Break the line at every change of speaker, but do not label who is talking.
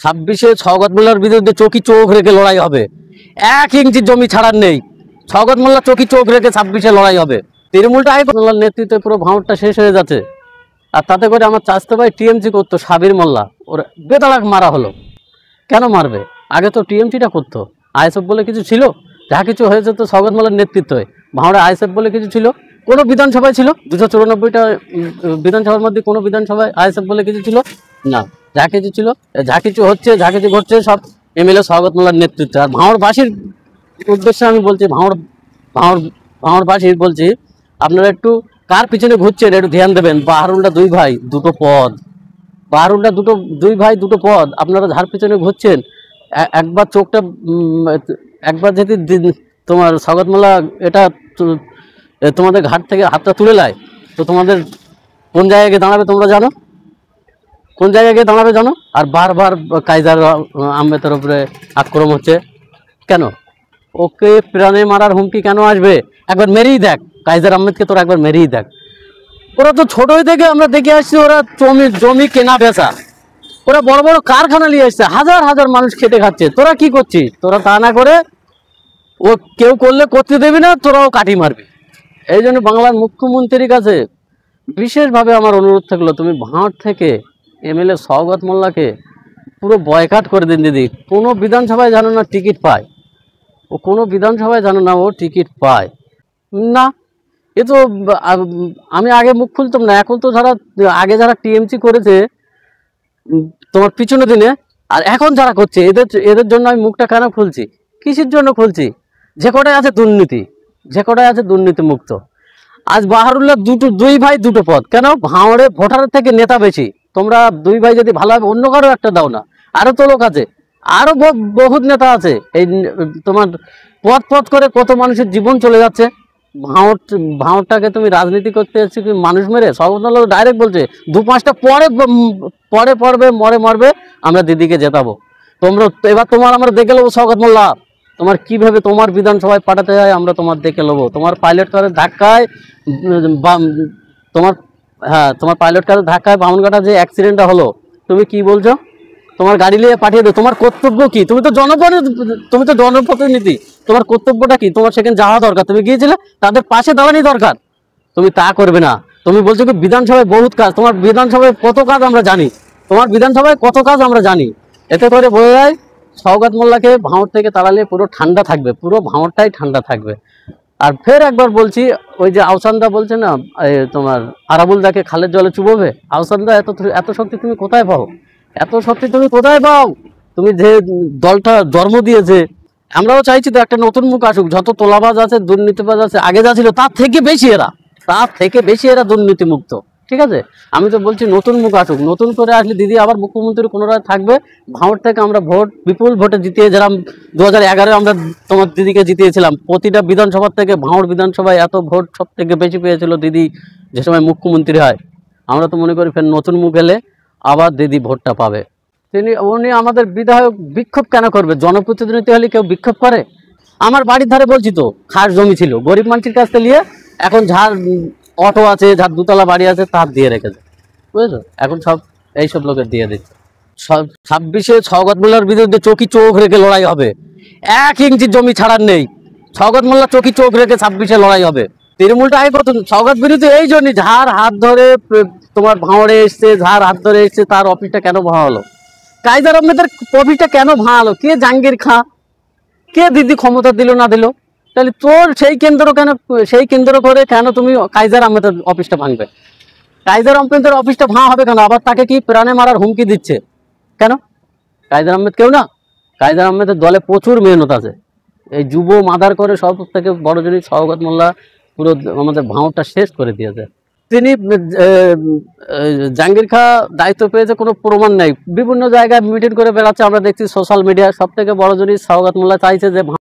26-এ শওকত মোল্লার বিরুদ্ধে চোখে চোখ রেখে লড়াই হবে। 1 ইঞ্চি জমি ছাড়ার নেই। শওকত মোল্লা চোখে চোখ রেখে 26-এ লড়াই হবে। তৃণমূলটা মোল্লার নেতৃত্বে পুরো ভাঁড়টা শেষ হয়ে যাচ্ছে। আর তাতে করে আমার চাচতো ভাই টিএমসি করতো, সাবির মোল্লা, ওর বেতাড়াক মারা হলো। কেন মারবে? আগে তো টিএমসিটা করতো। আইএসএফ বলে কিছু ছিল? যা কিছু হয়েছে তো শওকত মোল্লার নেতৃত্বে। ভাঁড়ে আইএসএফ বলে কিছু ছিল? কোনো বিধানসভায় ছিল? 294টা বিধানসভার মধ্যে কোনো বিধানসভায় আইএসএফ বলে কিছু ছিল না। যা কিছু ছিল, যা কিছু হচ্ছে, যা কিছু ঘটছে সব এমএলএ শওকত মোল্লার নেতৃত্বে। আর ভাঁড়বাসীর উদ্দেশ্যে আমি বলছি, ভাঁড়বাসীর বলছি, আপনারা একটু কার পিছনে ঘুরছেন একটু ধ্যান দেবেন। বাহারুলটা দুই ভাই দুটো পদ, বাহারুলটা দুই ভাই দুটো পদ, আপনারা যার পিছনে ঘুরছেন একবার চোখটা একবার যদি তোমার শওকত মোল্লা এটা তোমাদের ঘাট থেকে হাতটা তুলে নেয় তো তোমাদের কোন জায়গায় গিয়ে দাঁড়াবে তোমরা জানো? কোন জায়গায় গিয়ে দাঁড়াবে জানো? আর বারবার কায়দার আহমেদের উপরে আক্রমণ হচ্ছে কেন? ওকে প্রাণে মারার হুমকি কেন আসবে? একবার মেরেই দেখ কায়দার আহমেদকে, তোরা একবার মেরেই দেখ। ওরা তো ছোটই থেকে আমরা দেখে আসছি, ওরা জমি কেনা বেচা, ওরা বড় বড় কারখানা নিয়ে আসছে, হাজার হাজার মানুষ খেটে খাচ্ছে। তোরা কি করছিস? তোরা তা না করে ও কেউ করলে করতে দেবি না, তোরাও কাঠি মারবি। এই জন্য বাংলার মুখ্যমন্ত্রীর কাছে বিশেষভাবে আমার অনুরোধ থাকলো, তুমি ভাঁড় থেকে এমএলএ শওকত মোল্লাকে পুরো বয়কাট করে দিন দিদি। কোনো বিধানসভায় জানো না টিকিট পায়, ও কোনো বিধানসভায় জানো না ও টিকিট পায় না। এ তো আমি আগে মুখ খুলতাম না, এখন তো যারা টিএমসি করেছে তোমার পিছনে দিনে, আর এখন যারা করছে এদের জন্য আমি মুখটা কেন খুলছি? কিসের জন্য খুলছি? যে কটায় আছে দুর্নীতি, যে কটায় আছে দুর্নীতি মুক্ত। আজ বাহারুল্লাহ দুই ভাই দুটো পদ, কেন? ভাঁড়ে ভোটারের থেকে নেতা বেশি। তোমরা দুই ভাই যদি ভালো হবে অন্য কারো একটা দাও না, আরো তো লোক আছে, আরো বহুত নেতা আছে। এই তোমার পথ করে কত মানুষের জীবন চলে যাচ্ছে। ভাঁড়টাকে তুমি রাজনীতি করতে এসেছি কি মানুষ মেরে? শওকত মোল্লা ডাইরেক্ট বলছে 2-5টা পরে মরবে, আমরা দিদিকে জেতাবো। তোমরা এবার আমরা দেখে নেবো শওকত মোল্লা তোমার কিভাবে তোমার বিধানসভায় পাঠাতে হয়, আমরা তোমার দেখে নেবো। তোমার পাইলট কারের ধাক্কায় তোমার পাইলট কারের ধাক্কায় বামনঘাটা যে অ্যাক্সিডেন্টটা হলো, তুমি কি বলছো? তোমার গাড়ি নিয়ে পাঠিয়ে দেবো। তোমার কর্তব্য কি? তুমি তো জনপ্রতিনিধি, তোমার কর্তব্যটা কি? তোমার সেখানে যাওয়া দরকার, তুমি গিয়েছিলে, তাদের পাশে দাঁড়ানি দরকার। তুমি তা করবে না। তুমি বলছো কি বিধানসভায় বহুত কাজ, তোমার বিধানসভায় কত কাজ আমরা জানি, তোমার বিধানসভায় কত কাজ আমরা জানি। এতে করে বোঝা যায় শওকত মোল্লাকে ভাঁড় থেকে তাড়ালে পুরো ঠান্ডা থাকবে, পুরো ভাঁড়টাই ঠান্ডা থাকবে। আর ফের একবার বলছি, ওই যে আহসানদা বলছে না তোমার আরাবুলদাকে খালের জলে চুবোবে, আহসানদা এত শক্তি তুমি কোথায় পাও? এত শক্তি তুমি কোথায় পাও? তুমি যে দলটা জন্ম দিয়েছে, আমরাও চাইছি তো একটা নতুন মুখ আসুক। যত তোলাবাজ আছে, দুর্নীতিবাজ আছে, আগে যা ছিল তার থেকে বেশি এরা দুর্নীতিমুক্ত। ঠিক আছে, আমি তো বলছি নতুন মুখ আসুক। নতুন করে আসলে দিদি আবার মুখ্যমন্ত্রী পুনরায় থাকবে। ভাঁড় থেকে আমরা বিপুল ভোটে জিতিয়ে যেলাম। 2011-এ আমরা তোমার দিদিকে জিতিয়েছিলাম। প্রতিটা বিধানসভা থেকে ভাঁড় বিধানসভায় এত ভোট সব থেকে বেশি পেয়েছিল দিদি যে সময় মুখ্যমন্ত্রী হয়। আমরা তো মনে করি ফের নতুন মুখ এলে আবার দিদি ভোটটা পাবে। উনি আমাদের বিধায়ক বিক্ষোভ কেন করবে? জনপ্রতিনিধি হলে কেউ বিক্ষোভ করে? আমার বাড়ির ধারে বলছি তো খাস জমি ছিল, গরিব মানুষের কাছ থেকে নিয়ে এখন যার অটো আছে, যার 2তলা বাড়ি আছে, তার দিয়ে রেখেছে, বুঝেছো? এখন সব এইসব লোকের দিয়ে দিচ্ছে। 26-এ শওকত মোল্লার বিরুদ্ধে চোখে চোখ রেখে লড়াই হবে। 1 ইঞ্চি জমি ছাড়ার নেই। শওকত মোল্লা চোখে চোখ রেখে 26-এ লড়াই হবে। তৃণমূলটা কত শওকত বিরুদ্ধে এই জন্যই, যার হাত ধরে তোমার ভাঁড়ে এসছে, যার হাত ধরে এসছে তার অফিসটা কেন ভাঙালো? কায়দার আহমেদের অফিসটা কেন ভাঙালো? কে জাহাঙ্গীর খাঁ? কে দিদি ক্ষমতা দিল না দিল? তাহলে তোর সেই কেন্দ্র করে কেন তুমি কায়দার আহমেদের অফিসটা ভাঙবে? কায়দার আহমেদের অফিসটা ভাঙা হবে কেন? আবার তাকে কি প্রাণে মারার হুমকি দিচ্ছে কেন? কায়দার আহমেদ কেউ না। কায়দার আহমেদের দলে প্রচুর মেহনত আছে। এই যুব মাদার করে সব থেকে বড় জিনিস শওকত মোল্লা পুরো আমাদের ভাঁড়টা শেষ করে দিয়েছে। তিনি জাহাঙ্গীর খাঁ দায়িত্ব পেয়েছে, কোনো প্রমাণ নেই, বিভিন্ন জায়গায় মিটিং করে বেড়াচ্ছে, আমরা দেখছি সোশ্যাল মিডিয়া। সব থেকে বড় জিনিস শওকত মোল্লা চাইছে যে